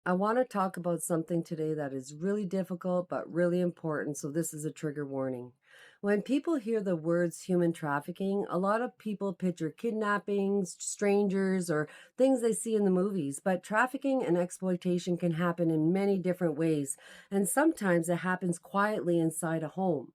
I want to talk about something today that is really difficult but really important, so this is a trigger warning. When people hear the words human trafficking, a lot of people picture kidnappings, strangers, or things they see in the movies. But trafficking and exploitation can happen in many different ways, and sometimes it happens quietly inside a home.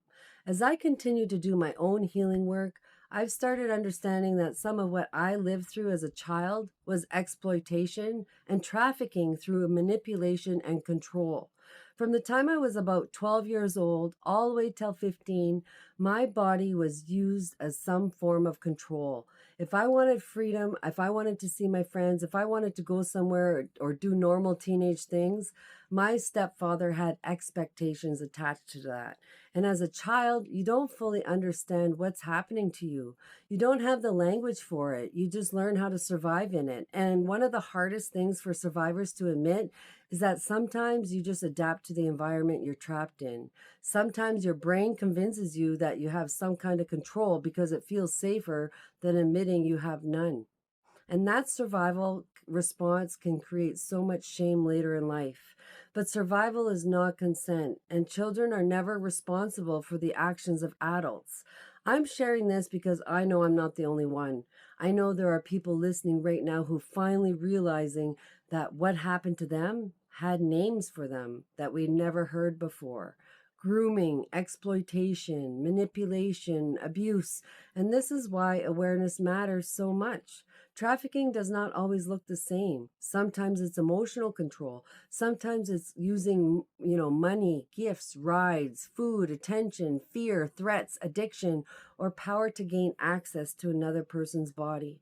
As I continue to do my own healing work, I've started understanding that some of what I lived through as a child was exploitation and trafficking through manipulation and control. From the time I was about 12 years old all the way till 15, my body was used as some form of control. If I wanted freedom, if I wanted to see my friends, if I wanted to go somewhere or do normal teenage things, my stepfather had expectations attached to that. And as a child, you don't fully understand what's happening to you. You don't have the language for it. You just learn how to survive in it. And one of the hardest things for survivors to admit is that sometimes you just adapt to the environment you're trapped in. Sometimes your brain convinces you that you have some kind of control because it feels safer than admitting you have none. And that survival response can create so much shame later in life. But survival is not consent, and children are never responsible for the actions of adults. I'm sharing this because I know I'm not the only one. I know there are people listening right now who finally realizing that what happened to them had names for them that we never heard before. Grooming, exploitation, manipulation, abuse, and this is why awareness matters so much. Trafficking does not always look the same. Sometimes it's emotional control. Sometimes it's using, money, gifts, rides, food, attention, fear, threats, addiction, or power to gain access to another person's body.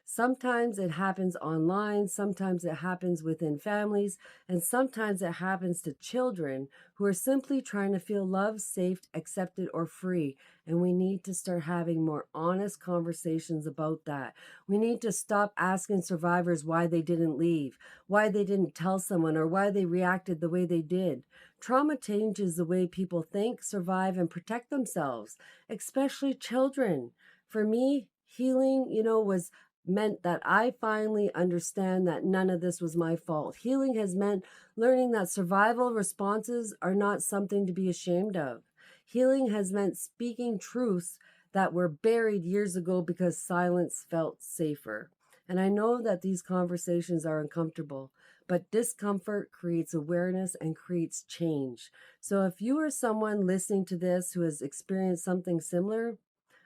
Sometimes it happens online, sometimes it happens within families, and sometimes it happens to children who are simply trying to feel loved, safe, accepted, or free. And we need to start having more honest conversations about that. We need to stop asking survivors why they didn't leave, why they didn't tell someone, or why they reacted the way they did. Trauma changes the way people think, survive, and protect themselves, especially children. For me, healing, was meant that I finally understand that none of this was my fault. Healing has meant learning that survival responses are not something to be ashamed of. Healing has meant speaking truths that were buried years ago because silence felt safer. And I know that these conversations are uncomfortable, but discomfort creates awareness and creates change. So if you are someone listening to this who has experienced something similar,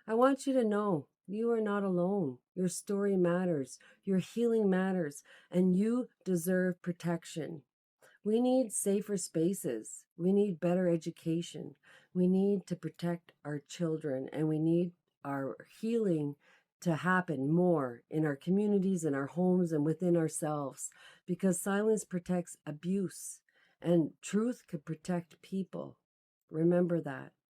I want you to know you are not alone. Your story matters, your healing matters, and you deserve protection. We need safer spaces. We need better education. We need to protect our children, and we need our healing to happen more in our communities, in our homes, and within ourselves, because silence protects abuse, and truth could protect people. Remember that.